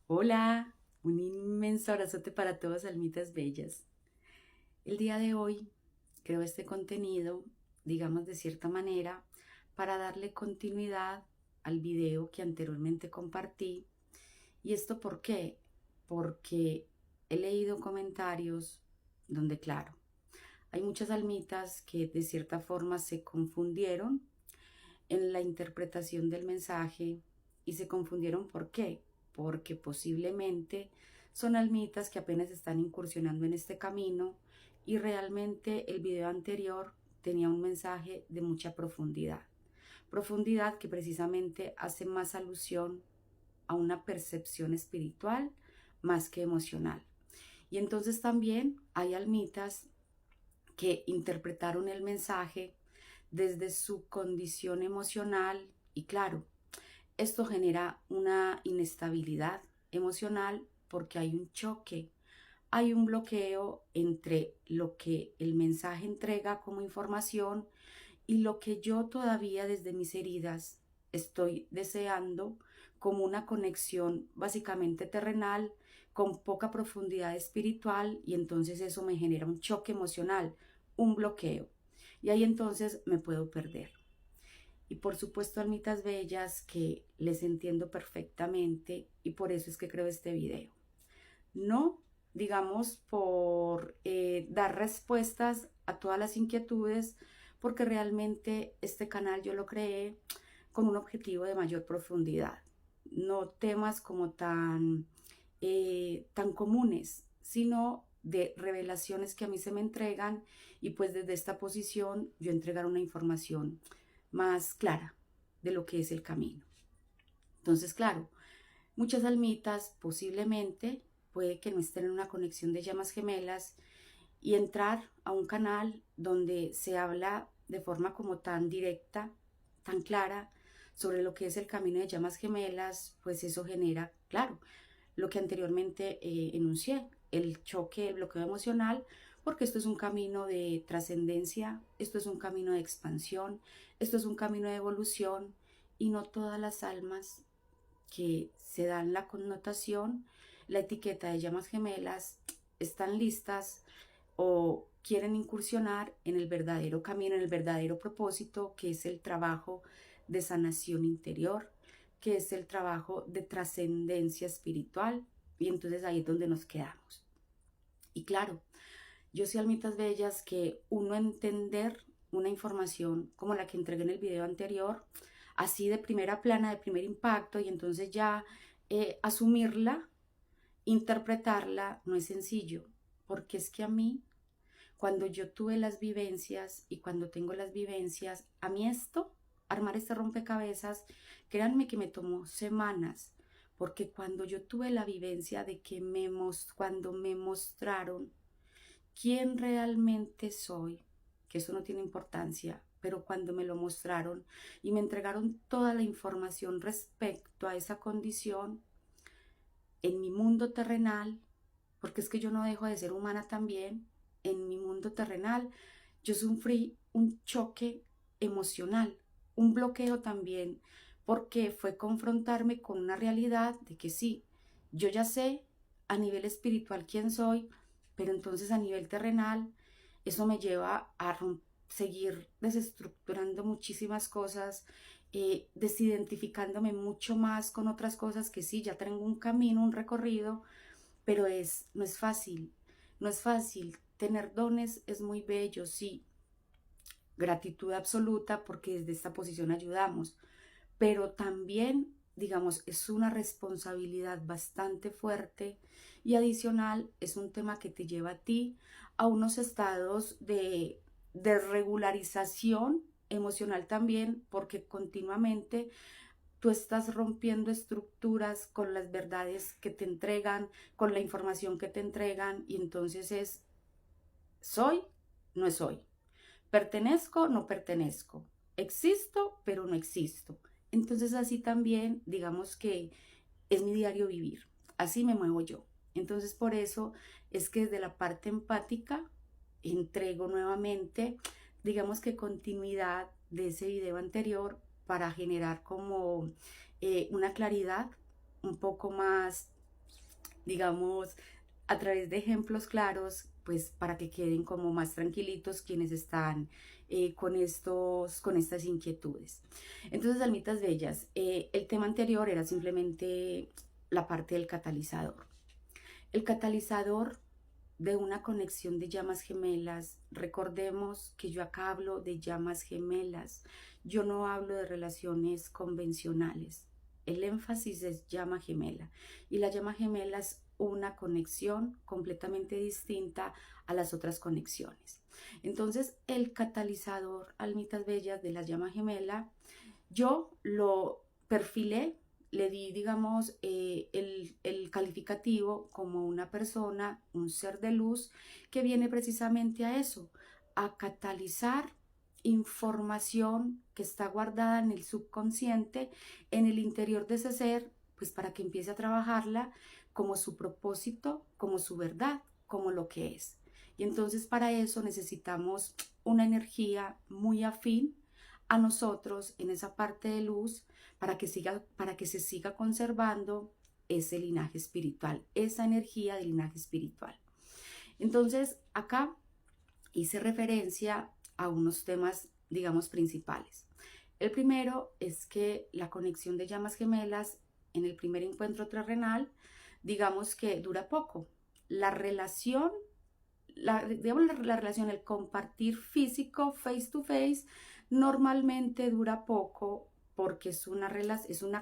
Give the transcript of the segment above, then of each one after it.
Hola, un inmenso abrazote para todas almitas bellas. El día de hoy creo este contenido, digamos de cierta manera, para darle continuidad al video que anteriormente compartí. ¿Y esto por qué? Porque he leído comentarios donde, claro, hay muchas almitas que de cierta forma se confundieron en la interpretación del mensaje y se confundieron. ¿Por qué? Porque posiblemente son almitas que apenas están incursionando en este camino y realmente el video anterior tenía un mensaje de mucha profundidad. Profundidad que precisamente hace más alusión a una percepción espiritual más que emocional. Y entonces también hay almitas que interpretaron el mensaje desde su condición emocional y claro, esto genera una inestabilidad emocional porque hay un choque, hay un bloqueo entre lo que el mensaje entrega como información y lo que yo todavía desde mis heridas estoy deseando como una conexión básicamente terrenal con poca profundidad espiritual y entonces eso me genera un choque emocional, un bloqueo y ahí entonces me puedo perder. Y por supuesto, almitas bellas, que les entiendo perfectamente y por eso es que creo este video. No, digamos, por dar respuestas a todas las inquietudes, porque realmente este canal yo lo creé con un objetivo de mayor profundidad. No temas como tan comunes, sino de revelaciones que a mí se me entregan y pues desde esta posición yo entregar una información más clara de lo que es el camino. Entonces, claro, muchas almitas posiblemente puede que no estén en una conexión de llamas gemelas y entrar a un canal donde se habla de forma como tan directa, tan clara sobre lo que es el camino de llamas gemelas, pues eso genera, claro, lo que anteriormente enuncié, el choque, el bloqueo emocional, porque esto es un camino de trascendencia, esto es un camino de expansión, esto es un camino de evolución y no todas las almas que se dan la connotación, la etiqueta de llamas gemelas, están listas o quieren incursionar en el verdadero camino, en el verdadero propósito, que es el trabajo de sanación interior, que es el trabajo de trascendencia espiritual. Y entonces ahí es donde nos quedamos. Y claro, yo soy almitas bellas que uno entender una información como la que entregué en el video anterior, así de primera plana, de primer impacto, y entonces ya asumirla, interpretarla, no es sencillo, porque es que a mí cuando yo tuve las vivencias y cuando tengo las vivencias, a mí esto, armar este rompecabezas, créanme que me tomó semanas, porque cuando yo tuve la vivencia de que cuando me mostraron quién realmente soy, que eso no tiene importancia, pero cuando me lo mostraron y me entregaron toda la información respecto a esa condición en mi mundo terrenal, porque es que yo no dejo de ser humana también, en mi mundo terrenal, yo sufrí un choque emocional, un bloqueo también, porque fue confrontarme con una realidad de que sí, yo ya sé a nivel espiritual quién soy, pero entonces a nivel terrenal, eso me lleva a seguir desestructurando muchísimas cosas, desidentificándome mucho más con otras cosas que sí, ya tengo un camino, un recorrido, pero no es fácil, no es fácil. Tener dones es muy bello, sí, gratitud absoluta porque desde esta posición ayudamos, pero también, digamos, es una responsabilidad bastante fuerte y adicional es un tema que te lleva a ti a unos estados de regularización emocional también, porque continuamente tú estás rompiendo estructuras con las verdades que te entregan, con la información que te entregan, y entonces es soy, no soy, pertenezco, no pertenezco, existo, pero no existo. Entonces así también, digamos que es mi diario vivir, así me muevo yo. Entonces por eso es que desde la parte empática entrego nuevamente, digamos que continuidad de ese video anterior para generar como una claridad un poco más, digamos, a través de ejemplos claros, pues para que queden como más tranquilitos quienes están con estas inquietudes. Entonces, almitas bellas, el tema anterior era simplemente la parte del catalizador. El catalizador de una conexión de llamas gemelas. Recordemos que yo acá hablo de llamas gemelas. Yo no hablo de relaciones convencionales. El énfasis es llama gemela. Y la llama gemela es una conexión completamente distinta a las otras conexiones. Entonces, el catalizador, almitas bellas, de la llama gemela, yo lo perfilé, le di, digamos, el calificativo como una persona, un ser de luz que viene precisamente a eso, a catalizar información que está guardada en el subconsciente, en el interior de ese ser, pues para que empiece a trabajarla como su propósito, como su verdad, como lo que es. Y entonces para eso necesitamos una energía muy afín a nosotros en esa parte de luz para que se siga conservando ese linaje espiritual, esa energía del linaje espiritual. Entonces, acá hice referencia a unos temas, digamos, principales. El primero es que la conexión de llamas gemelas en el primer encuentro terrenal, digamos que dura poco. La relación, la relación, el compartir físico, face to face, normalmente dura poco porque es una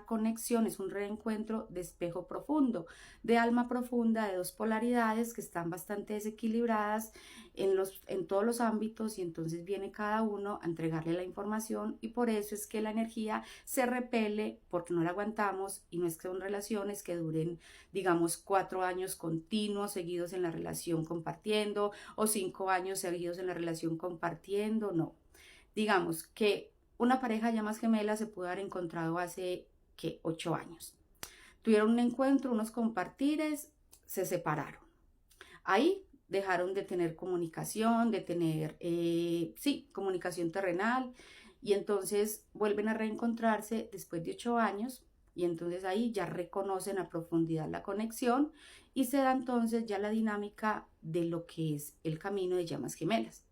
conexión, es un reencuentro de espejo profundo, de alma profunda, de dos polaridades que están bastante desequilibradas en todos los ámbitos, y entonces viene cada uno a entregarle la información, y por eso es que la energía se repele porque no la aguantamos, y no es que son relaciones que duren, digamos, 4 años continuos seguidos en la relación compartiendo o 5 años seguidos en la relación compartiendo, no. Digamos que una pareja de llamas gemelas se pudo haber encontrado hace, ¿qué?, 8 años. Tuvieron un encuentro, unos compartires, se separaron. Ahí dejaron de tener comunicación, de tener, sí, comunicación terrenal, y entonces vuelven a reencontrarse después de 8 años, y entonces ahí ya reconocen a profundidad la conexión y se da entonces ya la dinámica de lo que es el camino de llamas gemelas.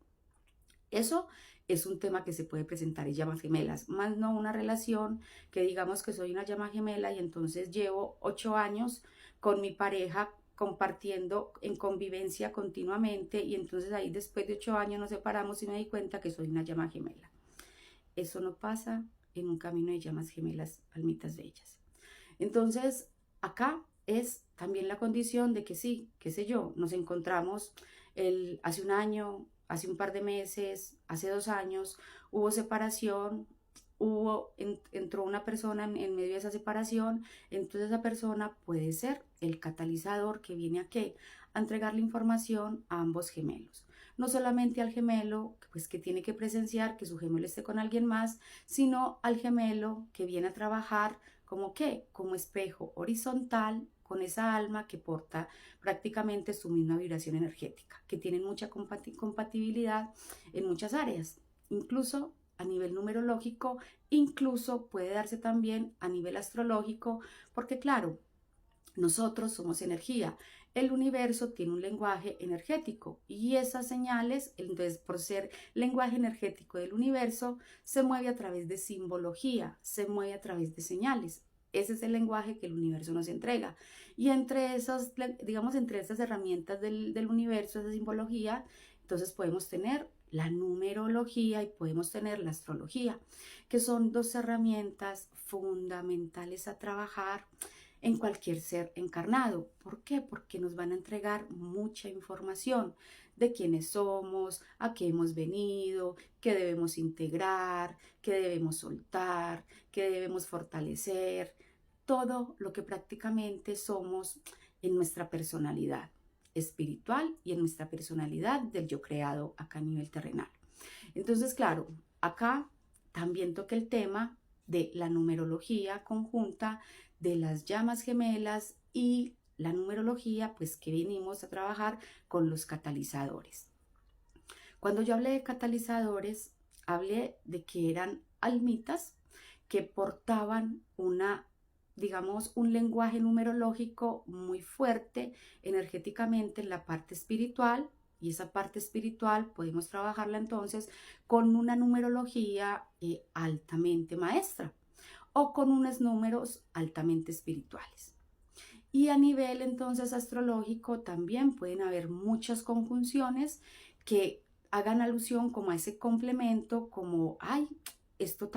Eso es un tema que se puede presentar en llamas gemelas, más no una relación que digamos que soy una llama gemela y entonces llevo 8 años con mi pareja compartiendo en convivencia continuamente, y entonces ahí después de 8 años nos separamos y me di cuenta que soy una llama gemela. Eso no pasa en un camino de llamas gemelas, almitas bellas. Entonces, acá es también la condición de que sí, qué sé yo, nos encontramos hace un año, hace un par de meses, hace 2 años, hubo separación, entró una persona en medio de esa separación, entonces esa persona puede ser el catalizador que viene a ¿qué? A entregar la información a ambos gemelos. No solamente al gemelo, pues que tiene que presenciar que su gemelo esté con alguien más, sino al gemelo que viene a trabajar como ¿qué? Como espejo horizontal con esa alma que porta prácticamente su misma vibración energética, que tienen mucha compatibilidad en muchas áreas, incluso a nivel numerológico, incluso puede darse también a nivel astrológico, porque claro, nosotros somos energía. El universo tiene un lenguaje energético y esas señales, entonces por ser lenguaje energético del universo, se mueve a través de simbología, se mueve a través de señales. Ese es el lenguaje que el universo nos entrega. Y entre esas, digamos, entre esas herramientas del universo, esa simbología, entonces podemos tener la numerología y podemos tener la astrología, que son dos herramientas fundamentales a trabajar en cualquier ser encarnado. ¿Por qué? Porque nos van a entregar mucha información de quiénes somos, a qué hemos venido, qué debemos integrar, qué debemos soltar, qué debemos fortalecer, todo lo que prácticamente somos en nuestra personalidad espiritual y en nuestra personalidad del yo creado acá a nivel terrenal. Entonces, claro, acá también toca el tema de la numerología conjunta de las llamas gemelas y la numerología, pues que venimos a trabajar con los catalizadores. Cuando yo hablé de catalizadores, hablé de que eran almitas que portaban una digamos, un lenguaje numerológico muy fuerte energéticamente en la parte espiritual, y esa parte espiritual podemos trabajarla entonces con una numerología altamente maestra o con unos números altamente espirituales. Y a nivel entonces astrológico también pueden haber muchas conjunciones que hagan alusión como a ese complemento, como, ay, esto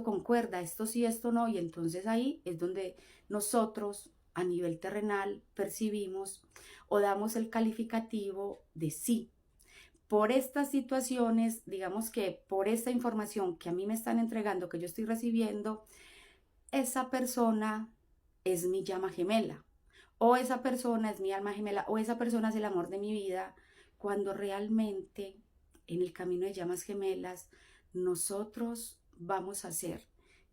concuerda, esto sí, esto no, y entonces ahí es donde nosotros a nivel terrenal percibimos o damos el calificativo de sí. Por estas situaciones, digamos que por esta información que a mí me están entregando, que yo estoy recibiendo, esa persona es mi llama gemela, o esa persona es mi alma gemela, o esa persona es el amor de mi vida, cuando realmente en el camino de llamas gemelas nosotros vamos a ser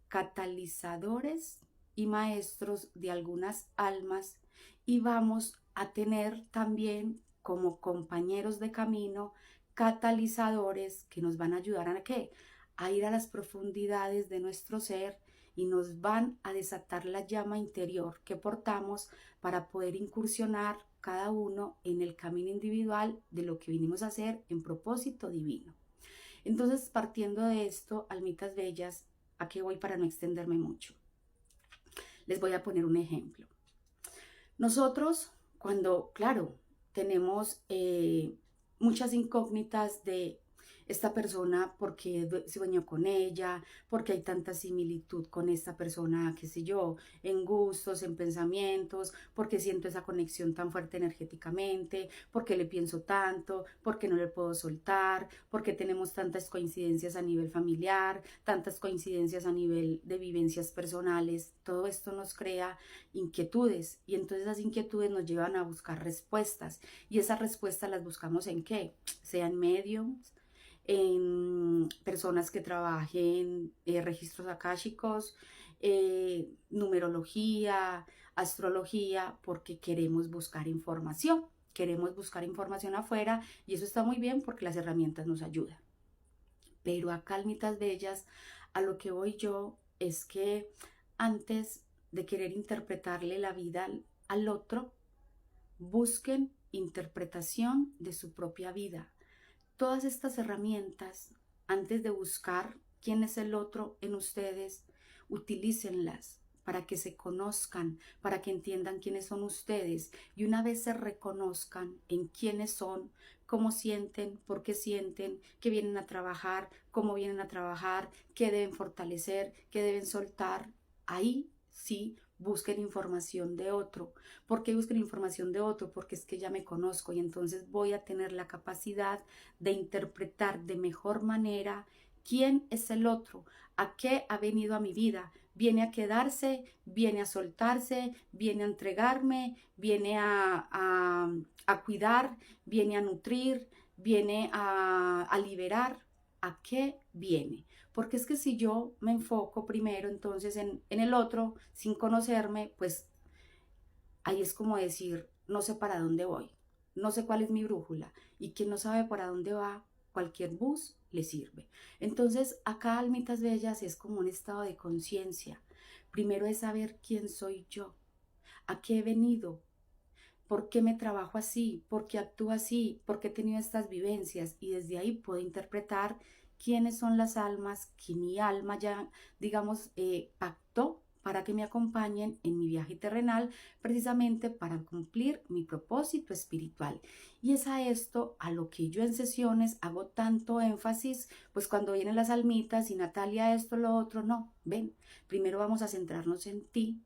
catalizadores y maestros de algunas almas y vamos a tener también como compañeros de camino catalizadores que nos van a ayudar a ¿qué? A ir a las profundidades de nuestro ser y nos van a desatar la llama interior que portamos para poder incursionar cada uno en el camino individual de lo que vinimos a hacer en propósito divino. Entonces, partiendo de esto, almitas bellas, ¿a qué voy para no extenderme mucho? Les voy a poner un ejemplo. Nosotros, cuando, claro, tenemos muchas incógnitas de esta persona, porque sueño con ella, porque hay tanta similitud con esta persona, qué sé yo, en gustos, en pensamientos, porque siento esa conexión tan fuerte energéticamente, porque le pienso tanto, porque no le puedo soltar, porque tenemos tantas coincidencias a nivel familiar, tantas coincidencias a nivel de vivencias personales. Todo esto nos crea inquietudes y entonces esas inquietudes nos llevan a buscar respuestas y esas respuestas las buscamos en qué, sea en medios, en personas que trabajen registros akáshicos, numerología, astrología, porque queremos buscar información. Queremos buscar información afuera y eso está muy bien porque las herramientas nos ayudan. Pero acá, almitas bellas, a lo que voy yo es que antes de querer interpretarle la vida al otro, busquen interpretación de su propia vida. Todas estas herramientas, antes de buscar quién es el otro en ustedes, utilícenlas para que se conozcan, para que entiendan quiénes son ustedes y una vez se reconozcan en quiénes son, cómo sienten, por qué vienen a trabajar, cómo vienen a trabajar, qué deben fortalecer, qué deben soltar, ahí sí busquen información de otro. ¿Por qué busquen información de otro? Porque es que ya me conozco y entonces voy a tener la capacidad de interpretar de mejor manera quién es el otro, a qué ha venido a mi vida. Viene a quedarse, viene a soltarse, viene a entregarme, viene a cuidar, viene a nutrir, viene a liberar. ¿A qué viene? Porque es que si yo me enfoco primero entonces en el otro sin conocerme, pues ahí es como decir, no sé para dónde voy, no sé cuál es mi brújula y quien no sabe para dónde va, cualquier bus le sirve. Entonces acá, almitas bellas, es como un estado de conciencia. Primero es saber quién soy yo, a qué he venido, por qué me trabajo así, por qué actúo así, por qué he tenido estas vivencias y desde ahí puedo interpretar quiénes son las almas que mi alma ya, digamos, pactó para que me acompañen en mi viaje terrenal, precisamente para cumplir mi propósito espiritual. Y es a esto a lo que yo en sesiones hago tanto énfasis, pues cuando vienen las almitas y Natalia esto, lo otro, no, ven, primero vamos a centrarnos en ti,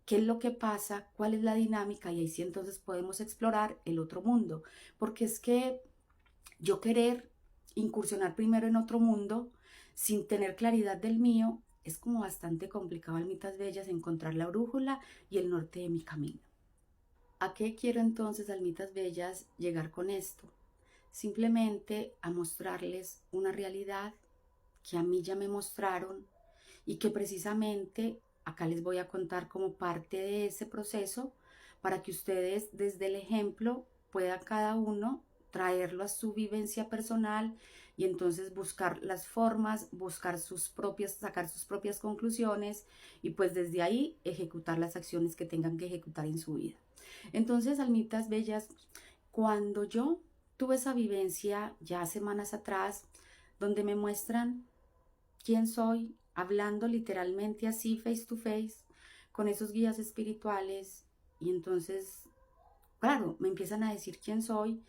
qué es lo que pasa, cuál es la dinámica y ahí sí entonces podemos explorar el otro mundo, porque es que yo querer incursionar primero en otro mundo sin tener claridad del mío es como bastante complicado, almitas bellas, encontrar la brújula y el norte de mi camino. ¿A qué quiero entonces, almitas bellas, llegar con esto? Simplemente a mostrarles una realidad que a mí ya me mostraron y que precisamente acá les voy a contar como parte de ese proceso para que ustedes desde el ejemplo puedan cada uno traerlo a su vivencia personal y entonces buscar las formas, sacar sus propias conclusiones y pues desde ahí ejecutar las acciones que tengan que ejecutar en su vida. Entonces, almitas bellas, cuando yo tuve esa vivencia ya semanas atrás, donde me muestran quién soy, hablando literalmente así, face to face, con esos guías espirituales, y entonces, claro, me empiezan a decir quién soy,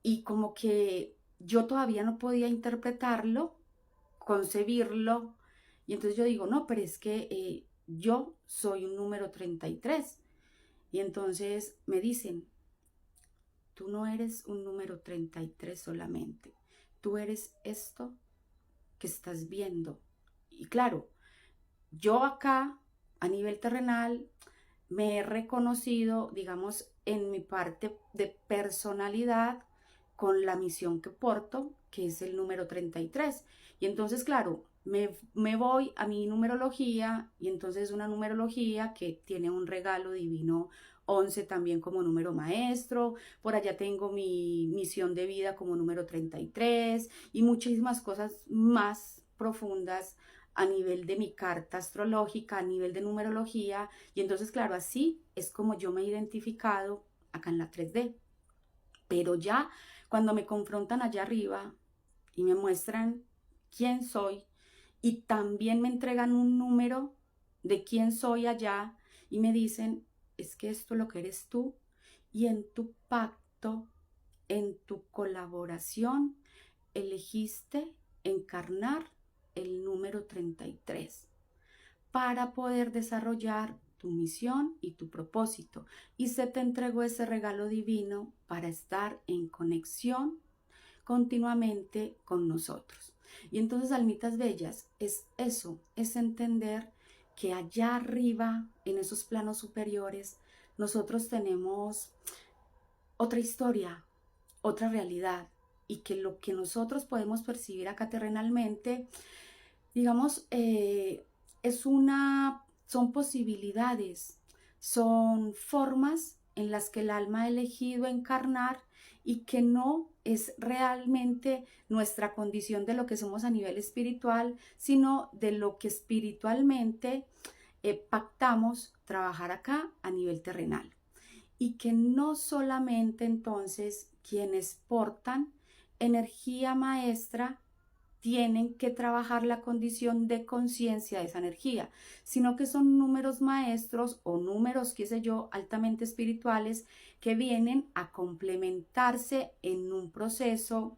y como que yo todavía no podía interpretarlo, concebirlo, y entonces yo digo, no, pero es que yo soy un número 33, y entonces me dicen, tú no eres un número 33 solamente, tú eres esto que estás viendo. Y claro, yo acá, a nivel terrenal, me he reconocido, digamos, en mi parte de personalidad con la misión que porto, que es el número 33. Y entonces, claro, me voy a mi numerología y entonces una numerología que tiene un regalo divino 11 también como número maestro, por allá tengo mi misión de vida como número 33 y muchísimas cosas más profundas a nivel de mi carta astrológica, a nivel de numerología, y entonces, claro, así es como yo me he identificado acá en la 3D. Pero ya cuando me confrontan allá arriba y me muestran quién soy y también me entregan un número de quién soy allá y me dicen, es que esto es lo que eres tú y en tu pacto, en tu colaboración, elegiste encarnar el número 33 para poder desarrollar tu misión y tu propósito. Y se te entregó ese regalo divino para estar en conexión continuamente con nosotros. Y entonces, almitas bellas, es eso, es entender que allá arriba, en esos planos superiores, nosotros tenemos otra historia, otra realidad, y que lo que nosotros podemos percibir acá terrenalmente, digamos, son posibilidades, son formas en las que el alma ha elegido encarnar y que no es realmente nuestra condición de lo que somos a nivel espiritual, sino de lo que espiritualmente pactamos trabajar acá a nivel terrenal. Y que no solamente entonces quienes portan energía maestra tienen que trabajar la condición de conciencia de esa energía, sino que son números maestros o números, qué sé yo, altamente espirituales que vienen a complementarse en un proceso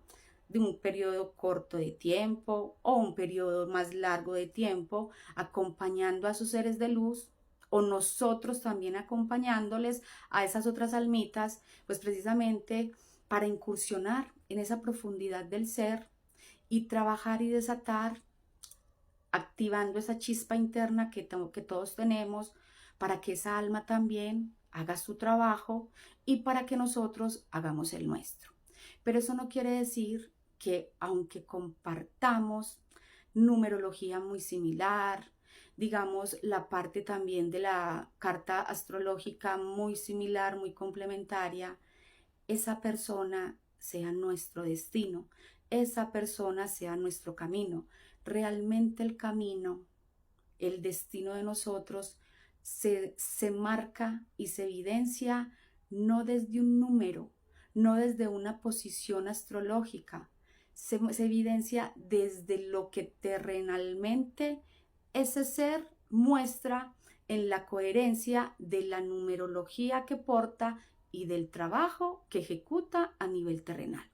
de un periodo corto de tiempo o un periodo más largo de tiempo, acompañando a sus seres de luz o nosotros también acompañándoles a esas otras almitas, pues precisamente para incursionar en esa profundidad del ser y trabajar y desatar, activando esa chispa interna que todos tenemos para que esa alma también haga su trabajo y para que nosotros hagamos el nuestro. Pero eso no quiere decir que aunque compartamos numerología muy similar, digamos la parte también de la carta astrológica muy similar, muy complementaria, esa persona sea nuestro destino, esa persona sea nuestro camino. Realmente el camino, el destino de nosotros se marca y se evidencia no desde un número, no desde una posición astrológica, se evidencia desde lo que terrenalmente ese ser muestra en la coherencia de la numerología que porta y del trabajo que ejecuta a nivel terrenal.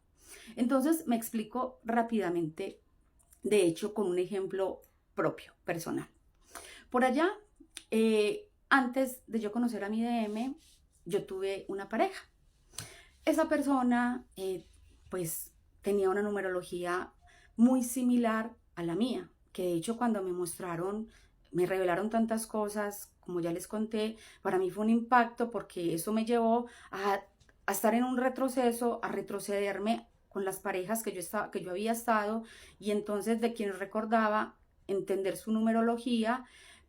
Entonces me explico rápidamente, de hecho con un ejemplo propio, personal. Por allá, antes de yo conocer a mi DM, yo tuve una pareja. Esa persona pues tenía una numerología muy similar a la mía, que de hecho cuando me revelaron tantas cosas, como ya les conté, para mí fue un impacto porque eso me llevó a estar en un retroceso, a retrocederme con las parejas que yo había estado y entonces de quienes recordaba entender su numerología,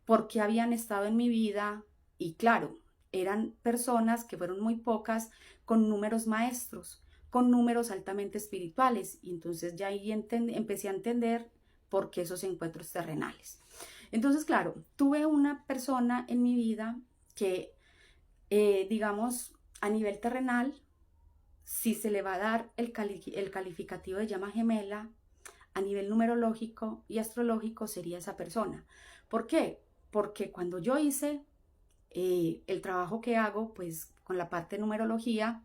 porque habían estado en mi vida y claro, eran personas que fueron muy pocas con números maestros, con números altamente espirituales. Y entonces ya ahí empecé a entender por qué esos encuentros terrenales. Entonces, claro, tuve una persona en mi vida que, digamos, a nivel terrenal, si se le va a dar el calificativo de llama gemela, a nivel numerológico y astrológico sería esa persona. ¿Por qué? Porque cuando yo hice el trabajo que hago, pues con la parte de numerología,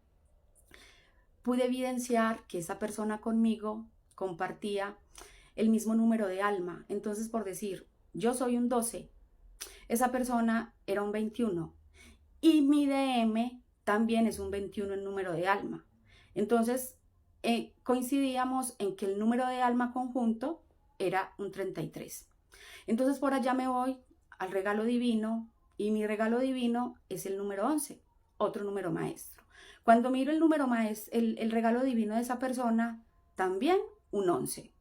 pude evidenciar que esa persona conmigo compartía el mismo número de alma. Entonces, por decir, yo soy un 12, esa persona era un 21 y mi DM también es un 21 en número de alma. Entonces, coincidíamos en que el número de alma conjunto era un 33. Entonces, por allá me voy al regalo divino y mi regalo divino es el número 11, otro número maestro. Cuando miro el número maestro, el regalo divino de esa persona, también un 11.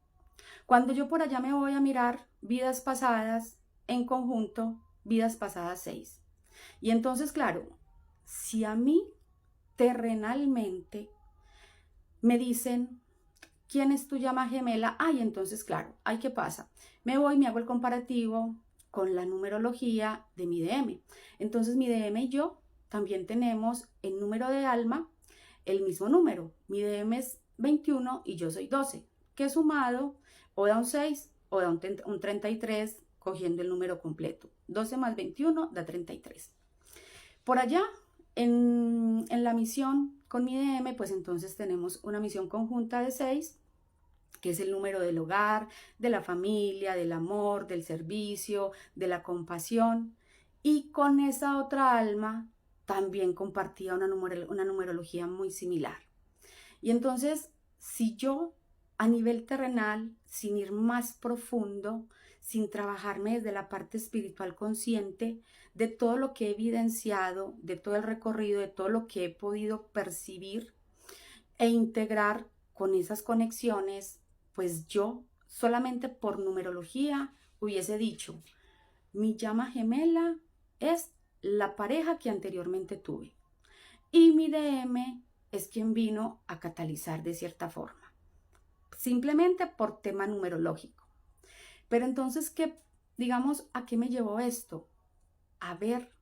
Cuando yo por allá me voy a mirar vidas pasadas en conjunto, vidas pasadas 6. Y entonces, claro, si a mí terrenalmente me dicen, ¿quién es tu llama gemela? Ay, entonces, claro, ay, ¿qué pasa? Me voy, me hago el comparativo con la numerología de mi DM. Entonces, mi DM y yo también tenemos el número de alma, el mismo número. Mi DM es 21 y yo soy 12, que sumado o da un 6 o da un 33, cogiendo el número completo. 12 más 21 da 33. Por allá, en la misión con mi DM, pues entonces tenemos una misión conjunta de 6, que es el número del hogar, de la familia, del amor, del servicio, de la compasión. Y con esa otra alma también compartía una numerología muy similar. Y entonces, si yo a nivel terrenal, sin ir más profundo, sin trabajarme desde la parte espiritual consciente, de todo lo que he evidenciado, de todo el recorrido, de todo lo que he podido percibir e integrar con esas conexiones, pues yo solamente por numerología hubiese dicho, mi llama gemela es la pareja que anteriormente tuve y mi DM es quien vino a catalizar de cierta forma, simplemente por tema numerológico. Pero entonces, digamos, ¿a qué me llevó esto? A ver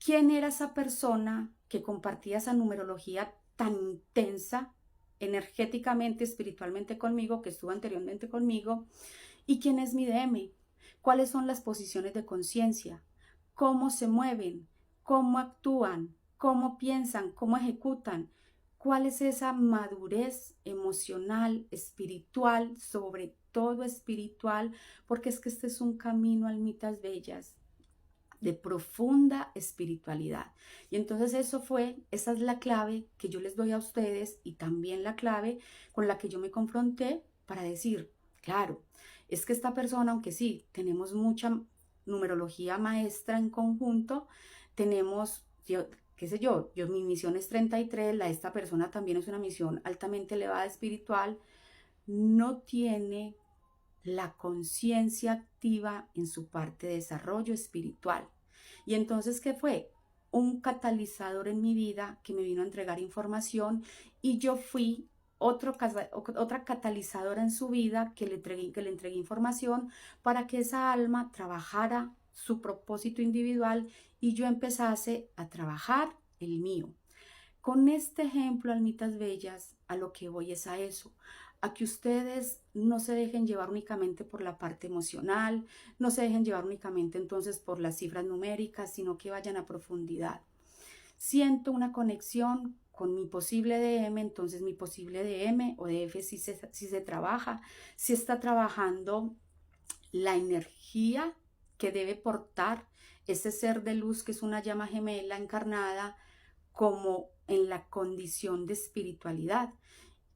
quién era esa persona que compartía esa numerología tan intensa, energéticamente, espiritualmente conmigo, que estuvo anteriormente conmigo, y quién es mi DM, cuáles son las posiciones de conciencia, cómo se mueven, cómo actúan, cómo piensan, cómo ejecutan, cuál es esa madurez emocional, espiritual, sobre todo espiritual, porque es que este es un camino, almitas bellas, de profunda espiritualidad. Y entonces esa es la clave que yo les doy a ustedes y también la clave con la que yo me confronté para decir, claro, es que esta persona, aunque sí, tenemos mucha numerología maestra en conjunto, tenemos, qué sé yo, mi misión es 33, la de esta persona también es una misión altamente elevada espiritual, no tiene la conciencia activa en su parte de desarrollo espiritual. Y entonces, ¿qué fue? Un catalizador en mi vida que me vino a entregar información y yo fui otra catalizadora en su vida que le entregué información para que esa alma trabajara su propósito individual y yo empezase a trabajar el mío. Con este ejemplo, almitas bellas, a lo que voy es a eso, a que ustedes no se dejen llevar únicamente por la parte emocional, no se dejen llevar únicamente entonces por las cifras numéricas, sino que vayan a profundidad. Siento una conexión con mi posible DM, entonces mi posible DM o DF si se trabaja, si está trabajando la energía que debe portar ese ser de luz que es una llama gemela encarnada como en la condición de espiritualidad.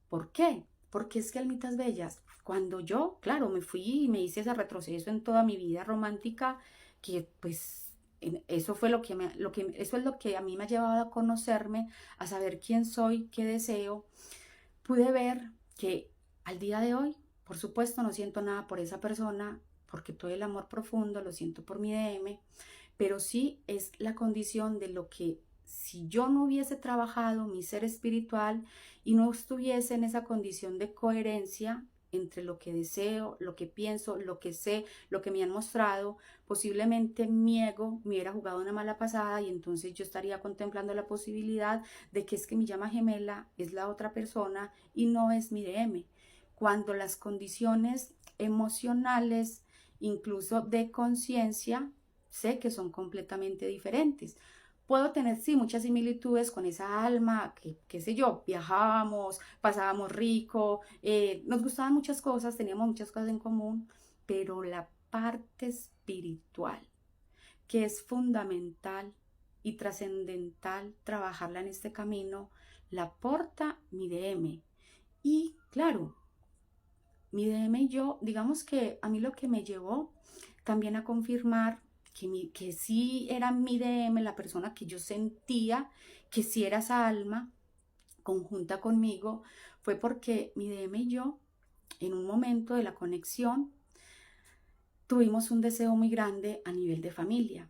¿Por qué? Porque es que, almitas bellas, cuando yo, claro, me fui y me hice ese retroceso en toda mi vida romántica, que pues eso fue eso es lo que a mí me ha llevado a conocerme, a saber quién soy, qué deseo. Pude ver que al día de hoy, por supuesto, no siento nada por esa persona, porque todo el amor profundo lo siento por mi DM, pero sí es la condición de lo que si yo no hubiese trabajado mi ser espiritual y no estuviese en esa condición de coherencia entre lo que deseo, lo que pienso, lo que sé, lo que me han mostrado, posiblemente mi ego me hubiera jugado una mala pasada y entonces yo estaría contemplando la posibilidad de que es que mi llama gemela es la otra persona y no es mi DM. Cuando las condiciones emocionales, incluso de conciencia, sé que son completamente diferentes. Puedo tener, sí, muchas similitudes con esa alma, que, qué sé yo, viajábamos, pasábamos rico, nos gustaban muchas cosas, teníamos muchas cosas en común, pero la parte espiritual, que es fundamental y trascendental trabajarla en este camino, la aporta mi DM. Y claro, mi DM y yo, digamos que a mí lo que me llevó también a confirmar que sí era mi DM, la persona que yo sentía que sí era esa alma conjunta conmigo, fue porque mi DM y yo, en un momento de la conexión, tuvimos un deseo muy grande a nivel de familia.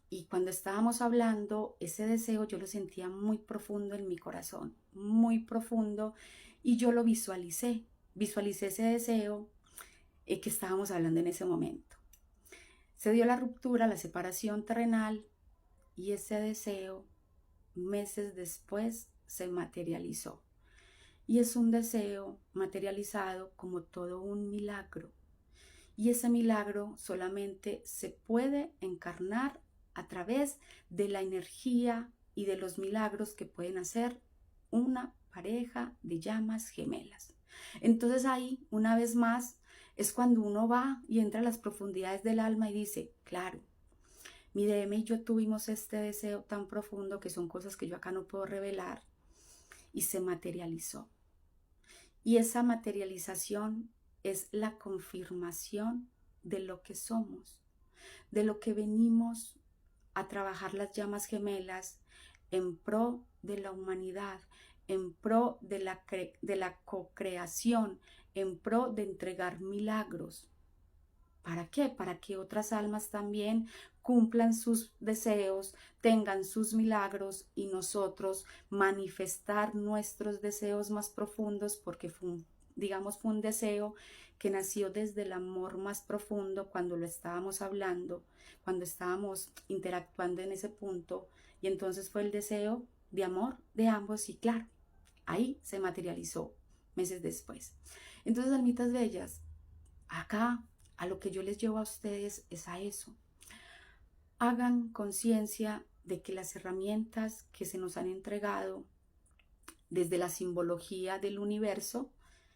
Y cuando estábamos hablando, ese deseo yo lo sentía muy profundo en mi corazón, muy profundo, y yo lo visualicé ese deseo que estábamos hablando en ese momento. Se dio la ruptura, la separación terrenal, y ese deseo meses después se materializó. Y es un deseo materializado como todo un milagro. Y ese milagro solamente se puede encarnar a través de la energía y de los milagros que pueden hacer una pareja de llamas gemelas. Entonces ahí, una vez más, es cuando uno va y entra a las profundidades del alma y dice, claro, mi DM y yo tuvimos este deseo tan profundo que son cosas que yo acá no puedo revelar y se materializó. Y esa materialización es la confirmación de lo que somos, de lo que venimos a trabajar las llamas gemelas en pro de la humanidad, en pro de la co-creación, en pro de entregar milagros. ¿Para qué? Para que otras almas también cumplan sus deseos, tengan sus milagros y nosotros manifestar nuestros deseos más profundos, porque fue fue un deseo que nació desde el amor más profundo cuando lo estábamos hablando, cuando estábamos interactuando en ese punto, y entonces fue el deseo de amor de ambos y claro, ahí se materializó meses después. Entonces, almitas bellas, acá a lo que yo les llevo a ustedes es a eso. Hagan conciencia de que las herramientas que se nos han entregado desde la simbología del universo,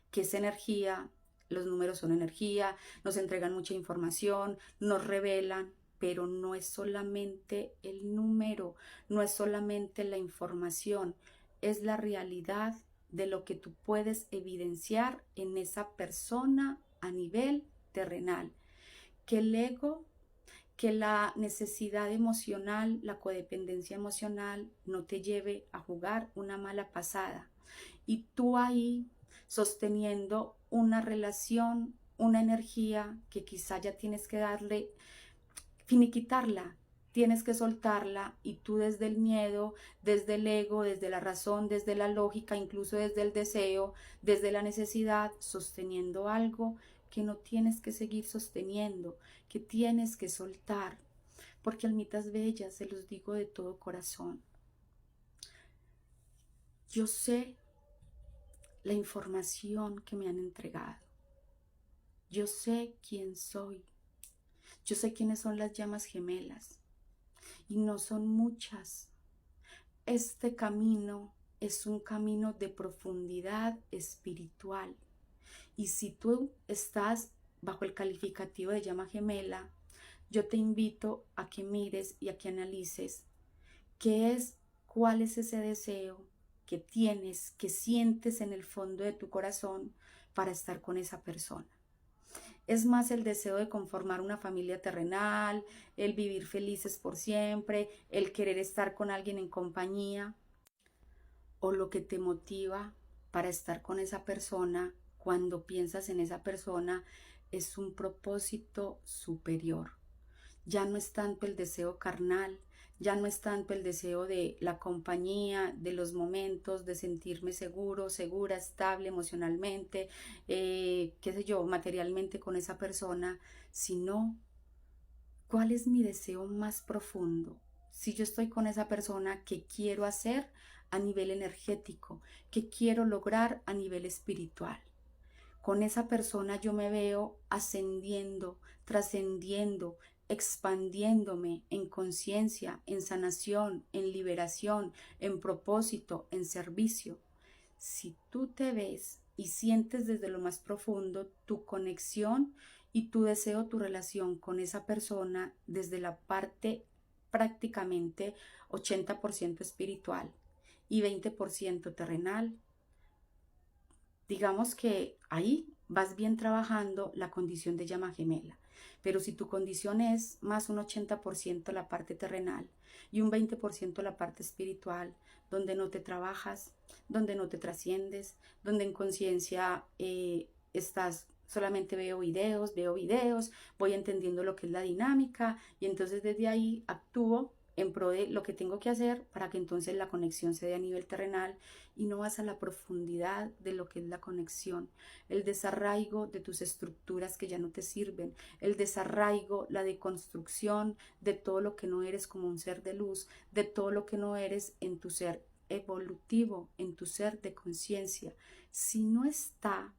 que es energía, los números son energía, nos entregan mucha información, nos revelan, pero no es solamente el número, no es solamente la información, es la realidad de lo que tú puedes evidenciar en esa persona a nivel terrenal. Que el ego, que la necesidad emocional, la codependencia emocional no te lleve a jugar una mala pasada. Y tú ahí sosteniendo una relación, una energía que quizá ya tienes que darle, finiquitarla, tienes que soltarla y tú desde el miedo, desde el ego, desde la razón, desde la lógica, incluso desde el deseo, desde la necesidad, sosteniendo algo que no tienes que seguir sosteniendo, que tienes que soltar. Porque almitas bellas, se los digo de todo corazón, yo sé la información que me han entregado. Yo sé quién soy. Yo sé quiénes son las llamas gemelas. Y no son muchas. Este camino es un camino de profundidad espiritual. Y si tú estás bajo el calificativo de llama gemela, yo te invito a que mires y a que analices cuál es ese deseo que tienes, que sientes en el fondo de tu corazón para estar con esa persona. Es más el deseo de conformar una familia terrenal, el vivir felices por siempre, el querer estar con alguien en compañía, o lo que te motiva para estar con esa persona cuando piensas en esa persona es un propósito superior. Ya no es tanto el deseo carnal, Ya no es tanto el deseo de la compañía, de los momentos, de sentirme seguro, segura, estable emocionalmente, qué sé yo, materialmente con esa persona, sino cuál es mi deseo más profundo. Si yo estoy con esa persona, ¿qué quiero hacer a nivel energético? ¿Qué quiero lograr a nivel espiritual? Con esa persona yo me veo ascendiendo, trascendiendo, expandiéndome en conciencia, en sanación, en liberación, en propósito, en servicio. Si tú te ves y sientes desde lo más profundo tu conexión y tu deseo, tu relación con esa persona desde la parte prácticamente 80% espiritual y 20% terrenal, digamos que ahí vas bien trabajando la condición de llama gemela. Pero si tu condición es más un 80% la parte terrenal y un 20% la parte espiritual, donde no te trabajas, donde no te trasciendes, donde en conciencia estás, solamente veo videos, voy entendiendo lo que es la dinámica y entonces desde ahí actúo en pro de lo que tengo que hacer para que entonces la conexión se dé a nivel terrenal y no vas a la profundidad de lo que es la conexión, el desarraigo de tus estructuras que ya no te sirven, el desarraigo, la deconstrucción de todo lo que no eres como un ser de luz, de todo lo que no eres en tu ser evolutivo, en tu ser de conciencia. Si no está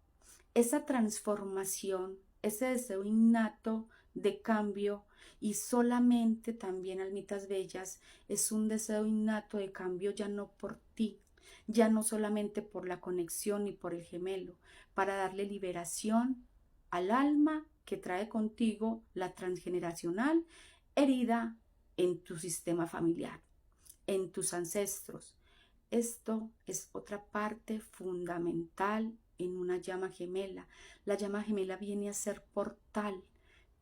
esa transformación, ese deseo innato de cambio, y solamente también, almitas bellas, es un deseo innato de cambio ya no por ti, ya no solamente por la conexión y por el gemelo, para darle liberación al alma que trae contigo la transgeneracional herida en tu sistema familiar, en tus ancestros. Esto es otra parte fundamental en una llama gemela. La llama gemela viene a ser portal,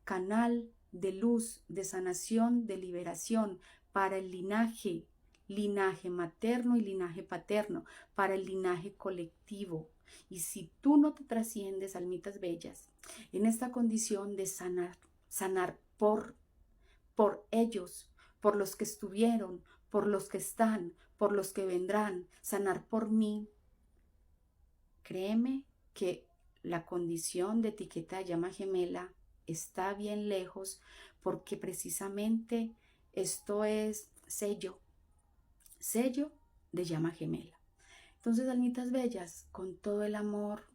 canal de luz, de sanación, de liberación para el linaje, linaje materno y linaje paterno, para el linaje colectivo. Y si tú no te trasciendes, almitas bellas, en esta condición de sanar por ellos, por los que estuvieron, por los que están, por los que vendrán, sanar por mí, créeme que la condición de etiqueta de llama gemela está bien lejos, porque precisamente esto es sello de llama gemela. Entonces, almitas bellas, con todo el amor,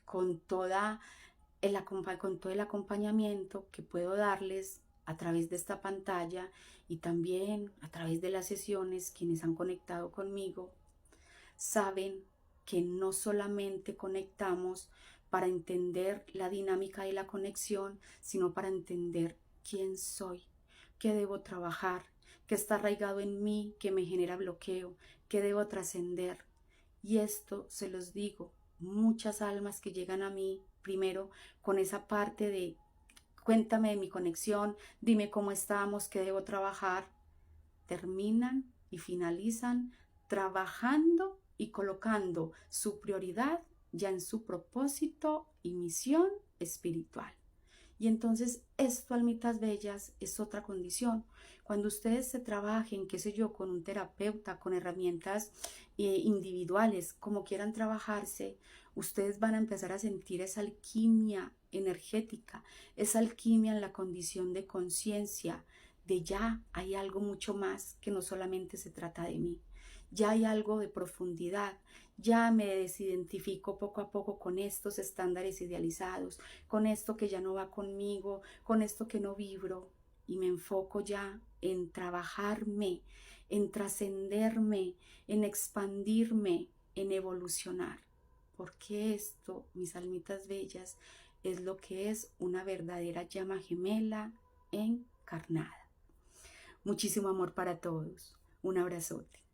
con con todo el acompañamiento que puedo darles a través de esta pantalla y también a través de las sesiones, quienes han conectado conmigo saben que no solamente conectamos para entender la dinámica de la conexión, sino para entender quién soy, qué debo trabajar, qué está arraigado en mí, que me genera bloqueo, qué debo trascender. Y esto se los digo, muchas almas que llegan a mí, primero con esa parte de cuéntame de mi conexión, dime cómo estamos, qué debo trabajar, terminan y finalizan trabajando y colocando su prioridad ya en su propósito y misión espiritual. Y entonces esto, almitas bellas, es otra condición. Cuando ustedes se trabajen, qué sé yo, con un terapeuta, con herramientas individuales, como quieran trabajarse, ustedes van a empezar a sentir esa alquimia energética, esa alquimia en la condición de conciencia, de ya hay algo mucho más que no solamente se trata de mí. Ya hay algo de profundidad, ya me desidentifico poco a poco con estos estándares idealizados, con esto que ya no va conmigo, con esto que no vibro, y me enfoco ya en trabajarme, en trascenderme, en expandirme, en evolucionar. Porque esto, mis almitas bellas, es lo que es una verdadera llama gemela encarnada. Muchísimo amor para todos. Un abrazote.